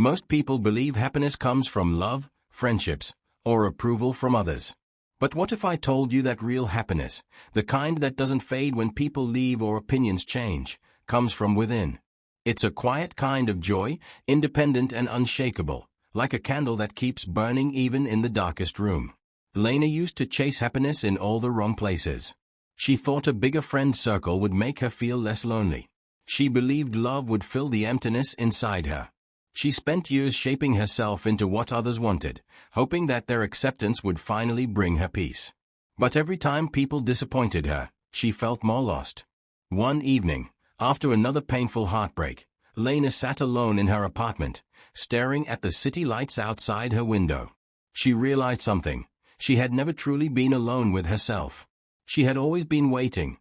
Most people believe happiness comes from love, friendships, or approval from others. But what if I told you that real happiness, the kind that doesn't fade when people leave or opinions change, comes from within? It's a quiet kind of joy, independent and unshakable, like a candle that keeps burning even in the darkest room. Lena used to chase happiness in all the wrong places. She thought a bigger friend circle would make her feel less lonely. She believed love would fill the emptiness inside her. She spent years shaping herself into what others wanted, hoping that their acceptance would finally bring her peace. But every time people disappointed her, she felt more lost. One evening, after another painful heartbreak, Lena sat alone in her apartment, staring at the city lights outside her window. She realized something. She had never truly been alone with herself. She had always been waiting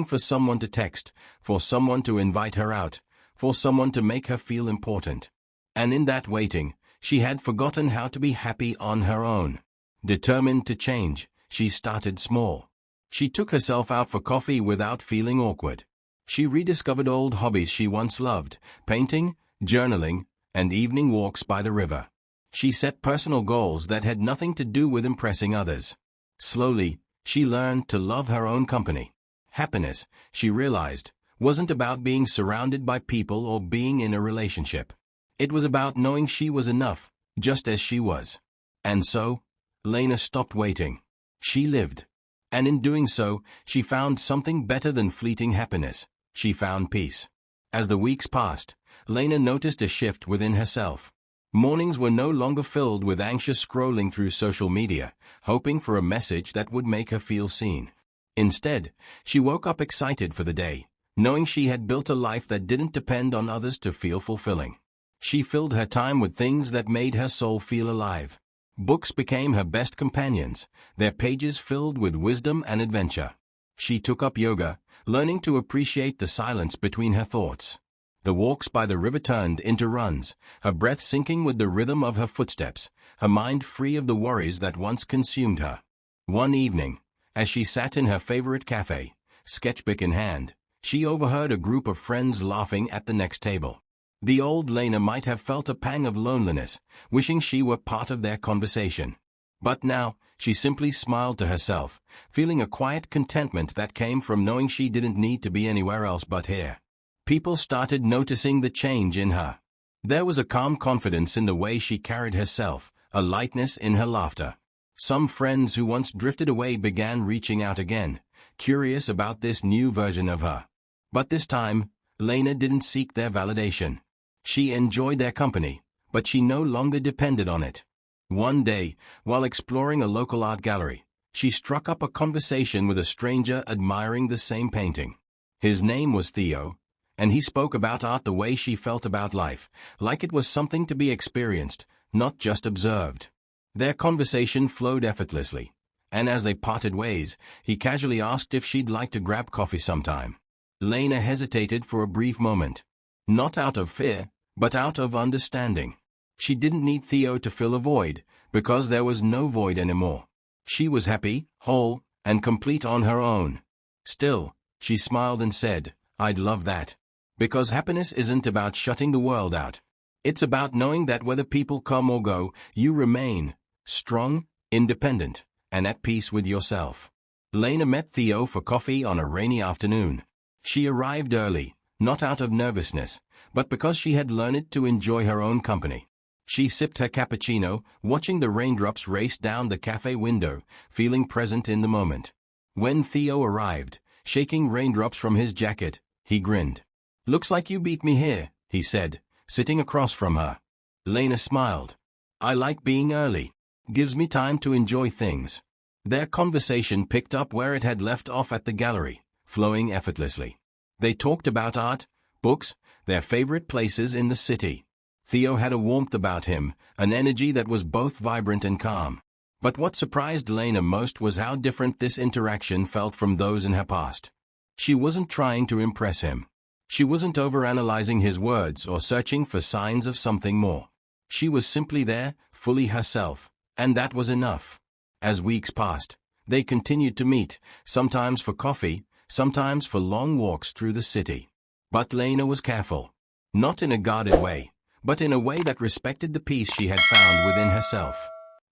for someone to text, for someone to invite her out, for someone to make her feel important. And in that waiting, she had forgotten how to be happy on her own. Determined to change, she started small. She took herself out for coffee without feeling awkward. She rediscovered old hobbies she once loved, painting, journaling, and evening walks by the river. She set personal goals that had nothing to do with impressing others. Slowly, she learned to love her own company. Happiness, she realized, wasn't about being surrounded by people or being in a relationship. It was about knowing she was enough, just as she was. And so, Lena stopped waiting. She lived. And in doing so, she found something better than fleeting happiness. She found peace. As the weeks passed, Lena noticed a shift within herself. Mornings were no longer filled with anxious scrolling through social media, hoping for a message that would make her feel seen. Instead, she woke up excited for the day, knowing she had built a life that didn't depend on others to feel fulfilling. She filled her time with things that made her soul feel alive. Books became her best companions, their pages filled with wisdom and adventure. She took up yoga, learning to appreciate the silence between her thoughts. The walks by the river turned into runs, her breath syncing with the rhythm of her footsteps, her mind free of the worries that once consumed her. One evening, as she sat in her favorite cafe, sketchbook in hand, she overheard a group of friends laughing at the next table. The old Lena might have felt a pang of loneliness, wishing she were part of their conversation. But now, she simply smiled to herself, feeling a quiet contentment that came from knowing she didn't need to be anywhere else but here. People started noticing the change in her. There was a calm confidence in the way she carried herself, a lightness in her laughter. Some friends who once drifted away began reaching out again, curious about this new version of her. But this time, Lena didn't seek their validation. She enjoyed their company, but she no longer depended on it. One day, while exploring a local art gallery, she struck up a conversation with a stranger admiring the same painting. His name was Theo, and he spoke about art the way she felt about life, like it was something to be experienced, not just observed. Their conversation flowed effortlessly, and as they parted ways, he casually asked if she'd like to grab coffee sometime. Lena hesitated for a brief moment. Not out of fear, but out of understanding. She didn't need Theo to fill a void, because there was no void anymore. She was happy, whole, and complete on her own. Still, she smiled and said, "I'd love that." Because happiness isn't about shutting the world out. It's about knowing that whether people come or go, you remain strong, independent, and at peace with yourself. Lena met Theo for coffee on a rainy afternoon. She arrived early, not out of nervousness, but because she had learned to enjoy her own company. She sipped her cappuccino, watching the raindrops race down the cafe window, feeling present in the moment. When Theo arrived, shaking raindrops from his jacket, he grinned. "Looks like you beat me here," he said, sitting across from her. Lena smiled. "I like being early. Gives me time to enjoy things." Their conversation picked up where it had left off at the gallery, flowing effortlessly. They talked about art, books, their favorite places in the city. Theo had a warmth about him, an energy that was both vibrant and calm. But what surprised Lena most was how different this interaction felt from those in her past. She wasn't trying to impress him. She wasn't overanalyzing his words or searching for signs of something more. She was simply there, fully herself, and that was enough. As weeks passed, they continued to meet, sometimes for coffee, sometimes for long walks through the city. But Lena was careful. Not in a guarded way, but in a way that respected the peace she had found within herself.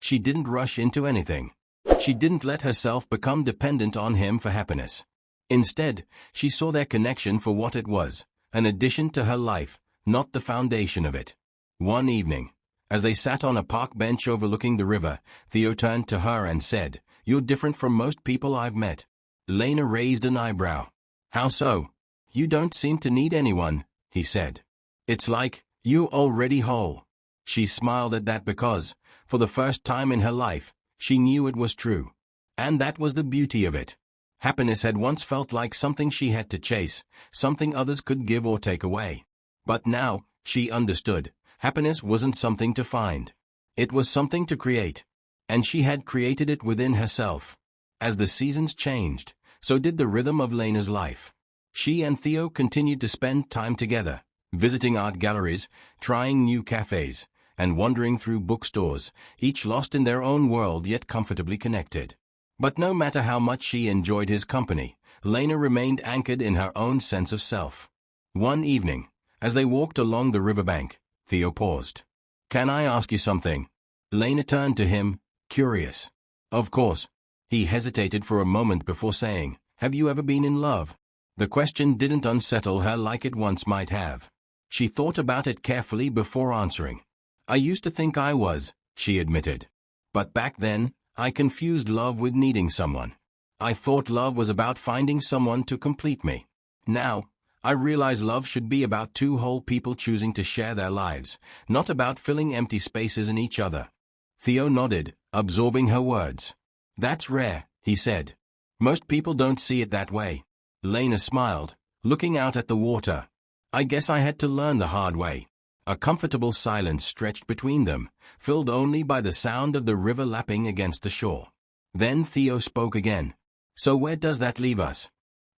She didn't rush into anything. She didn't let herself become dependent on him for happiness. Instead, she saw their connection for what it was, an addition to her life, not the foundation of it. One evening, as they sat on a park bench overlooking the river, Theo turned to her and said, "You're different from most people I've met." Lena raised an eyebrow. "How so?" "You don't seem to need anyone," he said. "It's like, you're already whole." She smiled at that because, for the first time in her life, she knew it was true. And that was the beauty of it. Happiness had once felt like something she had to chase, something others could give or take away. But now, she understood, happiness wasn't something to find. It was something to create. And she had created it within herself. As the seasons changed, so did the rhythm of Lena's life. She and Theo continued to spend time together, visiting art galleries, trying new cafes, and wandering through bookstores, each lost in their own world yet comfortably connected. But no matter how much she enjoyed his company, Lena remained anchored in her own sense of self. One evening, as they walked along the riverbank, Theo paused. "Can I ask you something?" Lena turned to him, curious. "Of course." He hesitated for a moment before saying, "Have you ever been in love?" The question didn't unsettle her like it once might have. She thought about it carefully before answering. "I used to think I was," she admitted. "But back then, I confused love with needing someone. I thought love was about finding someone to complete me. Now, I realize love should be about two whole people choosing to share their lives, not about filling empty spaces in each other." Theo nodded, absorbing her words. "That's rare," he said. "Most people don't see it that way." Lena smiled, looking out at the water. "I guess I had to learn the hard way." A comfortable silence stretched between them, filled only by the sound of the river lapping against the shore. Then Theo spoke again. "So where does that leave us?"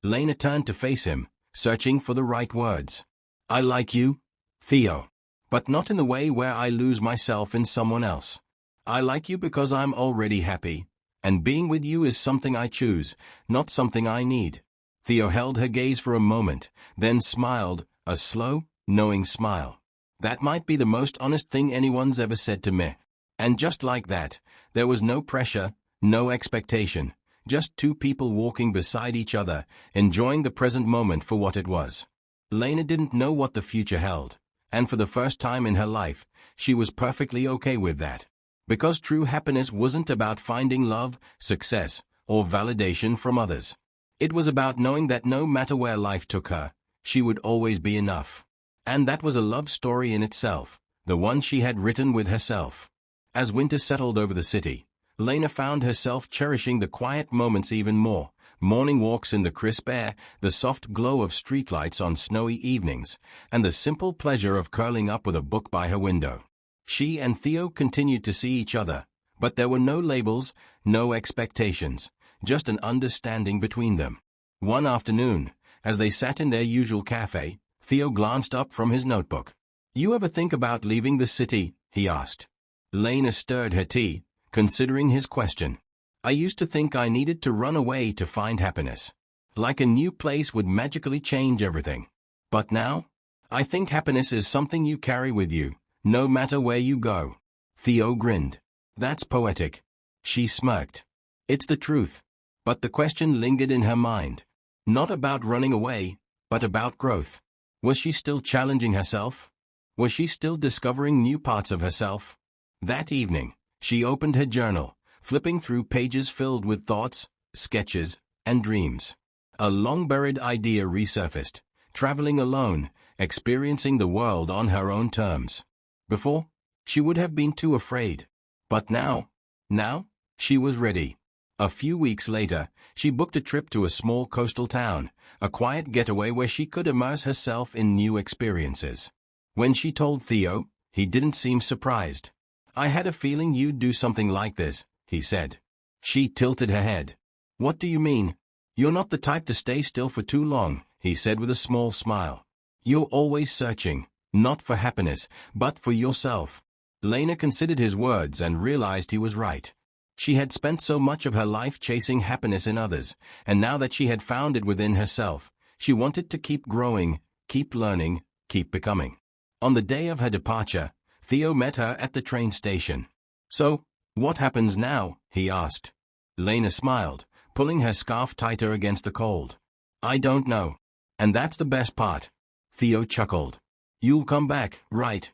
Lena turned to face him, searching for the right words. "I like you, Theo. But not in the way where I lose myself in someone else. I like you because I'm already happy, and being with you is something I choose, not something I need." Theo held her gaze for a moment, then smiled, a slow, knowing smile. "That might be the most honest thing anyone's ever said to me." And just like that, there was no pressure, no expectation, just two people walking beside each other, enjoying the present moment for what it was. Lena didn't know what the future held, and for the first time in her life, she was perfectly okay with that. Because true happiness wasn't about finding love, success, or validation from others. It was about knowing that no matter where life took her, she would always be enough. And that was a love story in itself, the one she had written with herself. As winter settled over the city, Lena found herself cherishing the quiet moments even more, morning walks in the crisp air, the soft glow of streetlights on snowy evenings, and the simple pleasure of curling up with a book by her window. She and Theo continued to see each other, but there were no labels, no expectations, just an understanding between them. One afternoon, as they sat in their usual cafe, Theo glanced up from his notebook. "You ever think about leaving the city?" he asked. Lena stirred her tea, considering his question. "I used to think I needed to run away to find happiness. Like a new place would magically change everything. But now, I think happiness is something you carry with you, no matter where you go." Theo grinned. "That's poetic." She smirked. "It's the truth." But the question lingered in her mind. Not about running away, but about growth. Was she still challenging herself? Was she still discovering new parts of herself? That evening, she opened her journal, flipping through pages filled with thoughts, sketches, and dreams. A long-buried idea resurfaced, traveling alone, experiencing the world on her own terms. Before, she would have been too afraid. But now, she was ready. A few weeks later, she booked a trip to a small coastal town, a quiet getaway where she could immerse herself in new experiences. When she told Theo, he didn't seem surprised. "I had a feeling you'd do something like this," he said. She tilted her head. "What do you mean?" "You're not the type to stay still for too long," he said with a small smile. "You're always searching, not for happiness, but for yourself." Lena considered his words and realized he was right. She had spent so much of her life chasing happiness in others, and now that she had found it within herself, she wanted to keep growing, keep learning, keep becoming. On the day of her departure, Theo met her at the train station. "So, what happens now?" he asked. Lena smiled, pulling her scarf tighter against the cold. "I don't know. And that's the best part." Theo chuckled. "You'll come back, right?"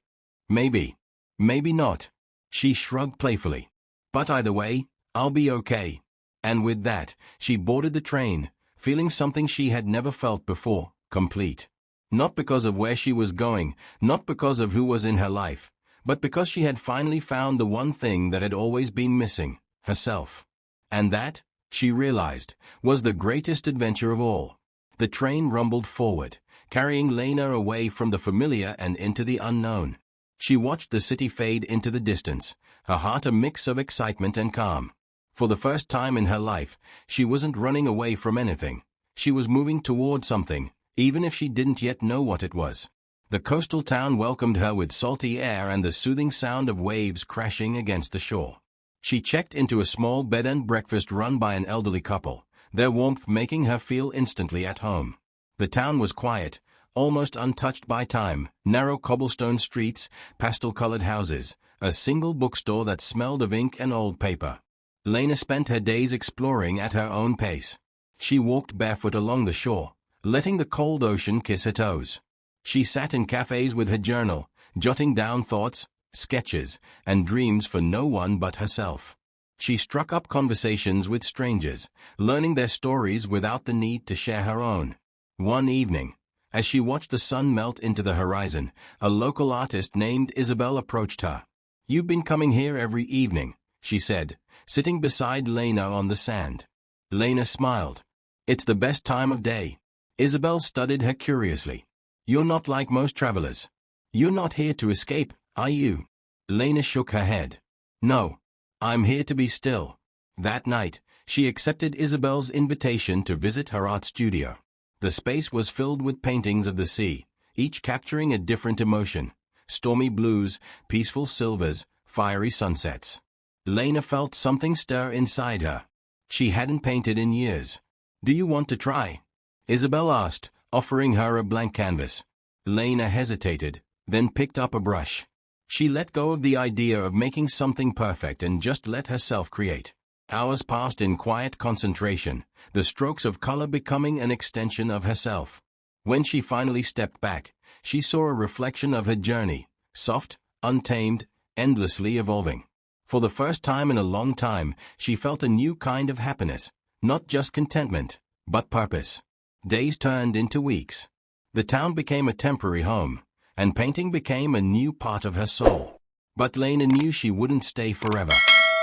"Maybe. Maybe not." She shrugged playfully. "But either way, I'll be okay." And with that, she boarded the train, feeling something she had never felt before, complete. Not because of where she was going, not because of who was in her life, but because she had finally found the one thing that had always been missing, herself. And that, she realized, was the greatest adventure of all. The train rumbled forward, carrying Lena away from the familiar and into the unknown. She watched the city fade into the distance, her heart a mix of excitement and calm. For the first time in her life, she wasn't running away from anything. She was moving toward something, even if she didn't yet know what it was. The coastal town welcomed her with salty air and the soothing sound of waves crashing against the shore. She checked into a small bed and breakfast run by an elderly couple, their warmth making her feel instantly at home. The town was quiet, almost untouched by time, narrow cobblestone streets, pastel-colored houses, a single bookstore that smelled of ink and old paper. Lena spent her days exploring at her own pace. She walked barefoot along the shore, letting the cold ocean kiss her toes. She sat in cafes with her journal, jotting down thoughts, sketches, and dreams for no one but herself. She struck up conversations with strangers, learning their stories without the need to share her own. One evening, as she watched the sun melt into the horizon, a local artist named Isabel approached her. "You've been coming here every evening," she said, sitting beside Lena on the sand. Lena smiled. "It's the best time of day." Isabel studied her curiously. "You're not like most travelers. You're not here to escape, are you?" Lena shook her head. "No. I'm here to be still." That night, she accepted Isabel's invitation to visit her art studio. The space was filled with paintings of the sea, each capturing a different emotion: stormy blues, peaceful silvers, fiery sunsets. Lena felt something stir inside her. She hadn't painted in years. "Do you want to try?" Isabel asked, offering her a blank canvas. Lena hesitated, then picked up a brush. She let go of the idea of making something perfect and just let herself create. Hours passed in quiet concentration, the strokes of color becoming an extension of herself. When she finally stepped back, she saw a reflection of her journey, soft, untamed, endlessly evolving. For the first time in a long time, she felt a new kind of happiness, not just contentment, but purpose. Days turned into weeks. The town became a temporary home, and painting became a new part of her soul. But Lena knew she wouldn't stay forever.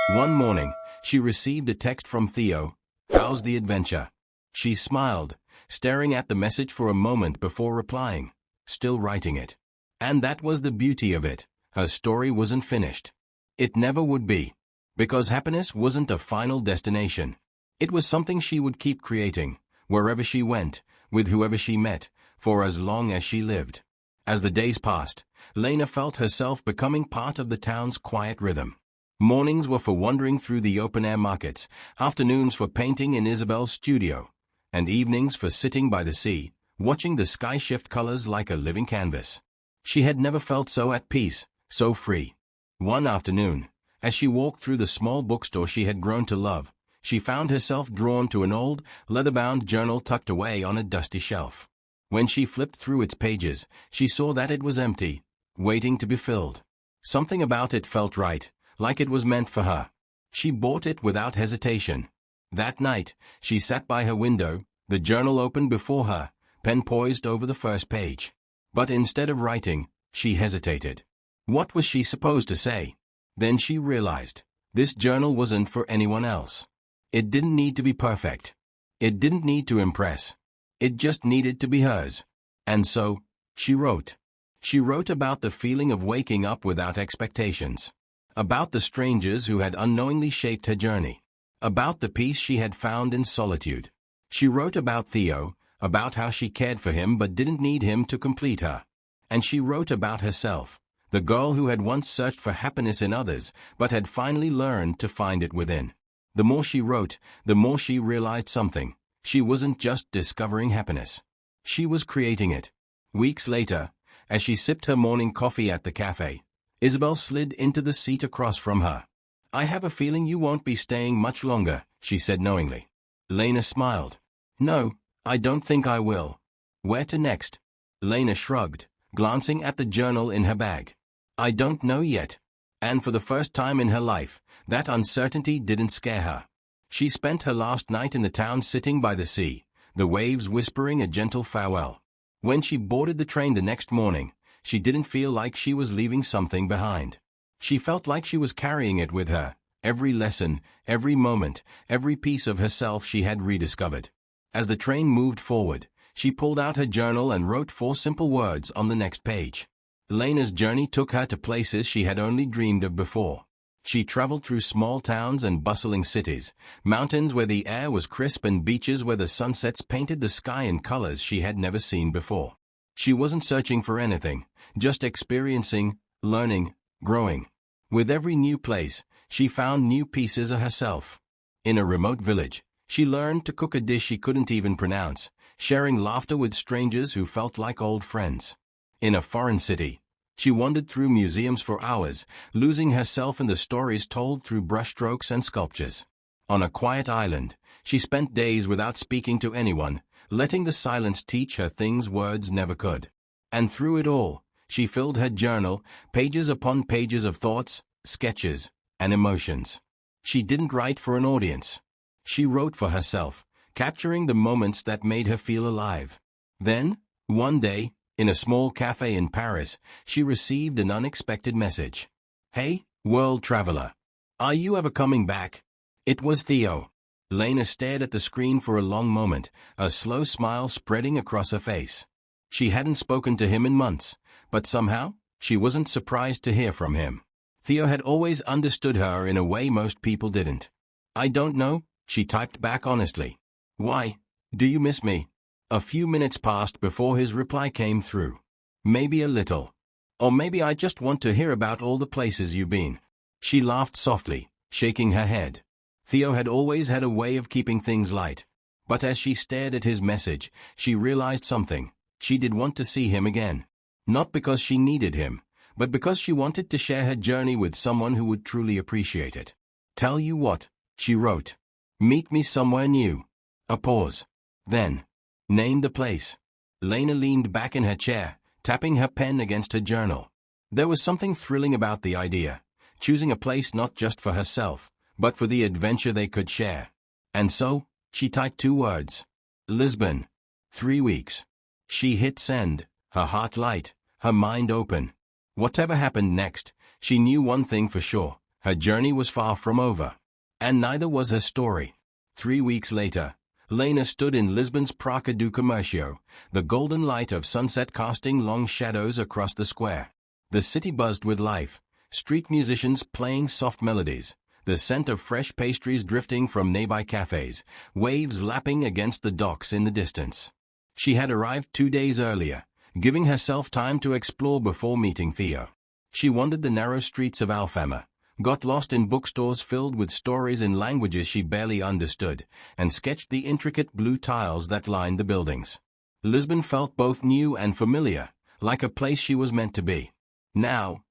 One morning, she received a text from Theo. "How's the adventure?" She smiled, staring at the message for a moment before replying, "Still writing it." And that was the beauty of it. Her story wasn't finished. It never would be. Because happiness wasn't a final destination. It was something she would keep creating, wherever she went, with whoever she met, for as long as she lived. As the days passed, Lena felt herself becoming part of the town's quiet rhythm. Mornings were for wandering through the open-air markets, afternoons for painting in Isabel's studio, and evenings for sitting by the sea, watching the sky shift colors like a living canvas. She had never felt so at peace, so free. One afternoon, as she walked through the small bookstore she had grown to love, she found herself drawn to an old, leather-bound journal tucked away on a dusty shelf. When she flipped through its pages, she saw that it was empty, waiting to be filled. Something about it felt right, like it was meant for her. She bought it without hesitation. That night, she sat by her window, the journal open before her, pen poised over the first page. But instead of writing, she hesitated. What was she supposed to say? Then she realized, this journal wasn't for anyone else. It didn't need to be perfect. It didn't need to impress. It just needed to be hers. And so, she wrote. She wrote about the feeling of waking up without expectations. About the strangers who had unknowingly shaped her journey. About the peace she had found in solitude. She wrote about Theo, about how she cared for him but didn't need him to complete her. And she wrote about herself, the girl who had once searched for happiness in others but had finally learned to find it within. The more she wrote, the more she realized something. She wasn't just discovering happiness. She was creating it. Weeks later, As she sipped her morning coffee at the cafe, Isabel slid into the seat across from her. "I have a feeling you won't be staying much longer," she said knowingly. Lena smiled. "No, I don't think I will." "Where to next?" Lena shrugged, glancing at the journal in her bag. "I don't know yet." And for the first time in her life, that uncertainty didn't scare her. She spent her last night in the town sitting by the sea, the waves whispering a gentle farewell. When she boarded the train the next morning, she didn't feel like she was leaving something behind. She felt like she was carrying it with her, every lesson, every moment, every piece of herself she had rediscovered. As the train moved forward, she pulled out her journal and wrote 4 simple words on the next page. Lena's journey took her to places she had only dreamed of before. She traveled through small towns and bustling cities, mountains where the air was crisp and beaches where the sunsets painted the sky in colors she had never seen before. She wasn't searching for anything, just experiencing, learning, growing. With every new place, she found new pieces of herself. In a remote village, she learned to cook a dish she couldn't even pronounce, sharing laughter with strangers who felt like old friends. In a foreign city, she wandered through museums for hours, losing herself in the stories told through brushstrokes and sculptures. On a quiet island, she spent days without speaking to anyone, letting the silence teach her things words never could. And through it all, she filled her journal, pages upon pages of thoughts, sketches, and emotions. She didn't write for an audience. She wrote for herself, capturing the moments that made her feel alive. Then, one day, in a small cafe in Paris, she received an unexpected message. "Hey, world traveler. Are you ever coming back?" It was Theo. Lena stared at the screen for a long moment, a slow smile spreading across her face. She hadn't spoken to him in months, but somehow, she wasn't surprised to hear from him. Theo had always understood her in a way most people didn't. "I don't know," she typed back honestly. "Why? Do you miss me?" A few minutes passed before his reply came through. "Maybe a little. Or maybe I just want to hear about all the places you've been." She laughed softly, shaking her head. Theo had always had a way of keeping things light. But as she stared at his message, she realized something. She did want to see him again. Not because she needed him, but because she wanted to share her journey with someone who would truly appreciate it. "Tell you what," she wrote. "Meet me somewhere new." A pause. Then, "Name the place." Lena leaned back in her chair, tapping her pen against her journal. There was something thrilling about the idea, choosing a place not just for herself, but for the adventure they could share. And so, she typed 2 words. Lisbon. 3 weeks. She hit send, her heart light, her mind open. Whatever happened next, she knew one thing for sure: her journey was far from over. And neither was her story. 3 weeks later, Lena stood in Lisbon's Praça do Comércio, the golden light of sunset casting long shadows across the square. The city buzzed with life, street musicians playing soft melodies, the scent of fresh pastries drifting from nearby cafes, waves lapping against the docks in the distance. She had arrived 2 days earlier, giving herself time to explore before meeting Theo. She wandered the narrow streets of Alfama, got lost in bookstores filled with stories in languages she barely understood, and sketched the intricate blue tiles that lined the buildings. Lisbon felt both new and familiar, like a place she was meant to be. Now,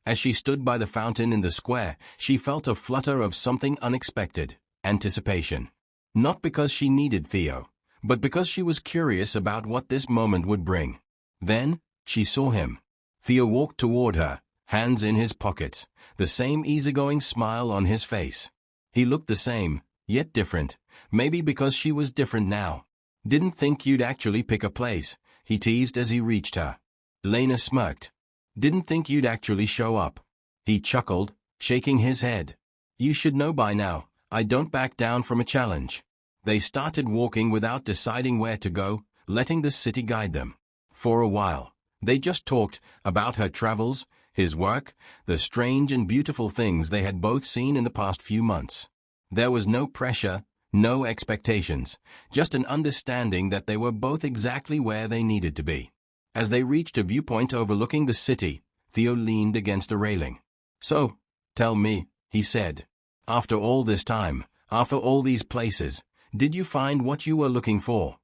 as she stood by the fountain in the square, she felt a flutter of something unexpected: anticipation. Not because she needed Theo, but because she was curious about what this moment would bring. Then, she saw him. Theo walked toward her, hands in his pockets, the same easygoing smile on his face. He looked the same, yet different, maybe because she was different now. "Didn't think you'd actually pick a place," he teased as he reached her. Lena smirked. "Didn't think you'd actually show up." He chuckled, shaking his head. "You should know by now, I don't back down from a challenge." They started walking without deciding where to go, letting the city guide them. For a while, they just talked about her travels, his work, the strange and beautiful things they had both seen in the past few months. There was no pressure, no expectations, just an understanding that they were both exactly where they needed to be. As they reached a viewpoint overlooking the city, Theo leaned against a railing. "So, tell me," he said. "After all this time, after all these places, did you find what you were looking for?"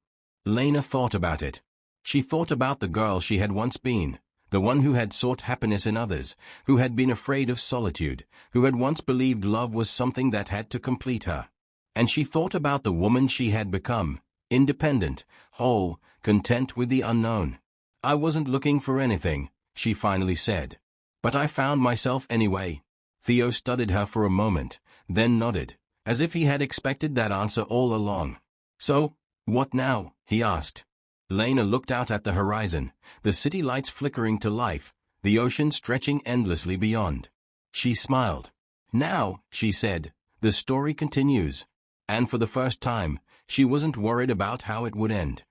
Lena thought about it. She thought about the girl she had once been, the one who had sought happiness in others, who had been afraid of solitude, who had once believed love was something that had to complete her. And she thought about the woman she had become, independent, whole, content with the unknown. "I wasn't looking for anything," she finally said. "But I found myself anyway." Theo studied her for a moment, then nodded, as if he had expected that answer all along. "So, what now?" he asked. Lena looked out at the horizon, the city lights flickering to life, the ocean stretching endlessly beyond. She smiled. "Now," she said, "the story continues." And for the first time, she wasn't worried about how it would end.